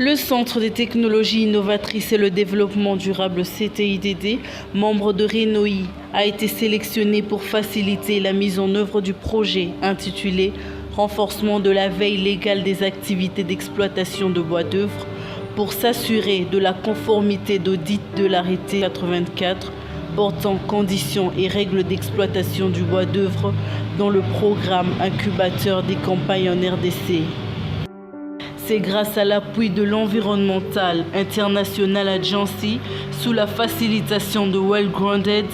Le Centre des technologies innovatrices et le développement durable CTIDD, membre de RENOI, a été sélectionné pour faciliter la mise en œuvre du projet intitulé « Renforcement de la veille légale des activités d'exploitation de bois d'œuvre » pour s'assurer de la conformité d'audit de l'arrêté 84 portant conditions et règles d'exploitation du bois d'œuvre dans le programme incubateur des campagnes en RDC. C'est grâce à l'appui de l'Environmental International Agency sous la facilitation de Well Grounded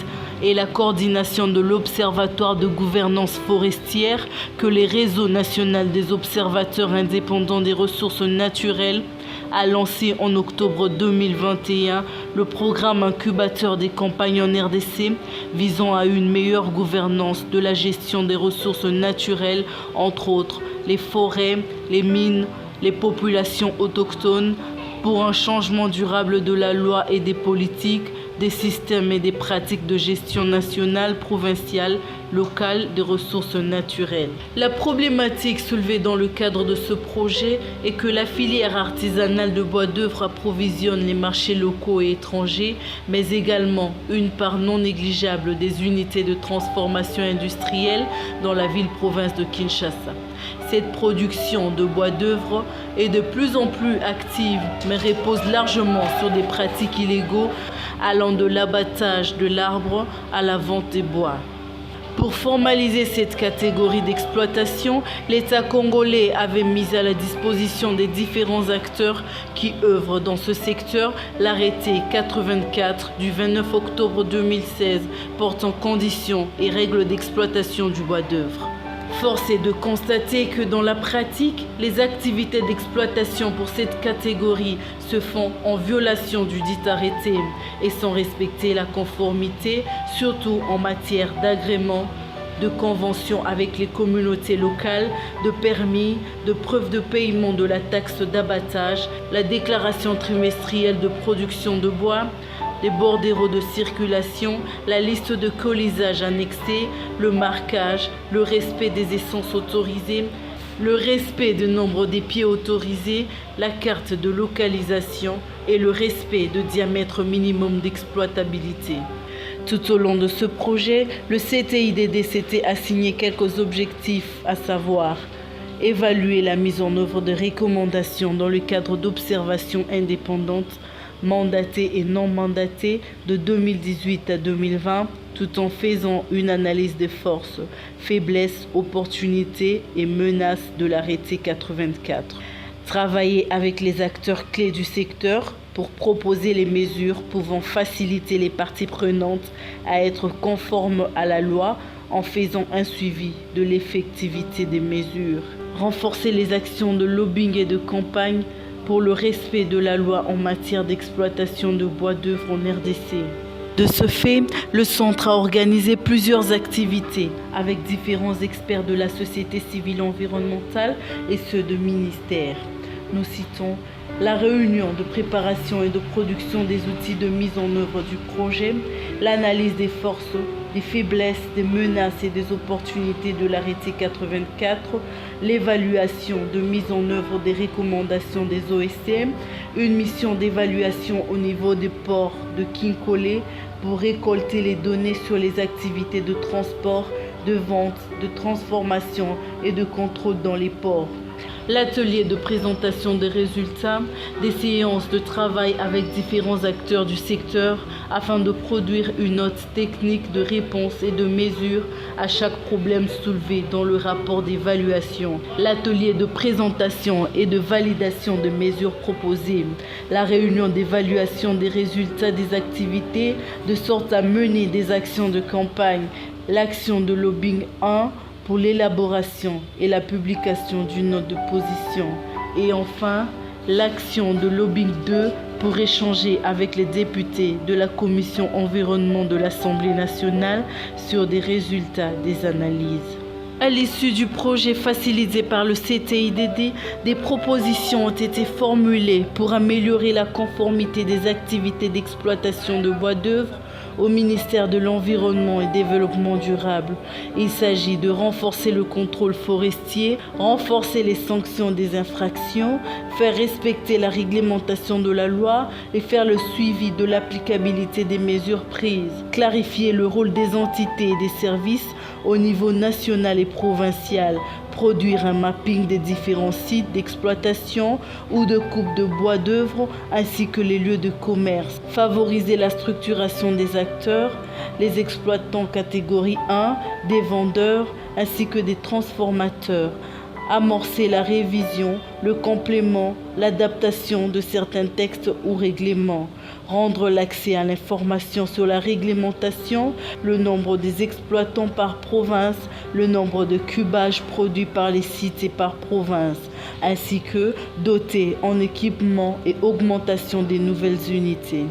et la coordination de l'Observatoire de gouvernance forestière que le Réseau national des observateurs indépendants des ressources naturelles a lancé en octobre 2021 le programme incubateur des campagnes en RDC visant à une meilleure gouvernance de la gestion des ressources naturelles, entre autres les forêts, les mines, les populations autochtones, pour un changement durable de la loi et des politiques, des systèmes et des pratiques de gestion nationale, provinciale, locale des ressources naturelles. La problématique soulevée dans le cadre de ce projet est que la filière artisanale de bois d'œuvre approvisionne les marchés locaux et étrangers, mais également une part non négligeable des unités de transformation industrielle dans la ville-province de Kinshasa. Cette production de bois d'œuvre est de plus en plus active, mais repose largement sur des pratiques illégaux allant de l'abattage de l'arbre à la vente des bois. Pour formaliser cette catégorie d'exploitation, l'État congolais avait mis à la disposition des différents acteurs qui œuvrent dans ce secteur l'arrêté 84 du 29 octobre 2016 portant conditions et règles d'exploitation du bois d'œuvre. Force est de constater que dans la pratique, les activités d'exploitation pour cette catégorie se font en violation du dit arrêté et sans respecter la conformité, surtout en matière d'agrément, de convention avec les communautés locales, de permis, de preuves de paiement de la taxe d'abattage, la déclaration trimestrielle de production de bois, les bordereaux de circulation, la liste de colisage annexée, le marquage, le respect des essences autorisées, le respect du nombre des pieds autorisés, la carte de localisation et le respect de diamètre minimum d'exploitabilité. Tout au long de ce projet, le CTIDD s'était assigné quelques objectifs, à savoir évaluer la mise en œuvre de recommandations dans le cadre d'observations indépendantes, mandatées et non mandatées de 2018 à 2020, tout en faisant une analyse des forces, faiblesses, opportunités et menaces de l'arrêté 84. Travailler avec les acteurs clés du secteur pour proposer les mesures pouvant faciliter les parties prenantes à être conformes à la loi en faisant un suivi de l'effectivité des mesures. Renforcer les actions de lobbying et de campagne pour le respect de la loi en matière d'exploitation de bois d'œuvre en RDC. De ce fait, le centre a organisé plusieurs activités avec différents experts de la société civile environnementale et ceux de ministères. Nous citons la réunion de préparation et de production des outils de mise en œuvre du projet, l'analyse des forces, des faiblesses, des menaces et des opportunités de l'arrêté 84, l'évaluation de mise en œuvre des recommandations des OSM, une mission d'évaluation au niveau des ports de Kinkole pour récolter les données sur les activités de transport, de vente, de transformation et de contrôle dans les ports. L'atelier de présentation des résultats, des séances de travail avec différents acteurs du secteur afin de produire une note technique de réponse et de mesure à chaque problème soulevé dans le rapport d'évaluation. L'atelier de présentation et de validation des mesures proposées. La réunion d'évaluation des résultats des activités de sorte à mener des actions de campagne. L'action de lobbying 1 pour l'élaboration et la publication d'une note de position. Et enfin, l'action de lobbying 2 pour échanger avec les députés de la Commission environnement de l'Assemblée nationale sur des résultats des analyses. À l'issue du projet facilité par le CTIDD, des propositions ont été formulées pour améliorer la conformité des activités d'exploitation de bois d'œuvre au ministère de l'Environnement et Développement durable. Il s'agit de renforcer le contrôle forestier, renforcer les sanctions des infractions, faire respecter la réglementation de la loi et faire le suivi de l'applicabilité des mesures prises. Clarifier le rôle des entités et des services au niveau national et provincial. Produire un mapping des différents sites d'exploitation ou de coupe de bois d'œuvre ainsi que les lieux de commerce. Favoriser la structuration des acteurs, les exploitants catégorie 1, des vendeurs ainsi que des transformateurs. Amorcer la révision, le complément, l'adaptation de certains textes ou règlements. Rendre l'accès à l'information sur la réglementation, le nombre des exploitants par province, le nombre de cubages produits par les sites et par province, ainsi que doter en équipement et augmentation des nouvelles unités.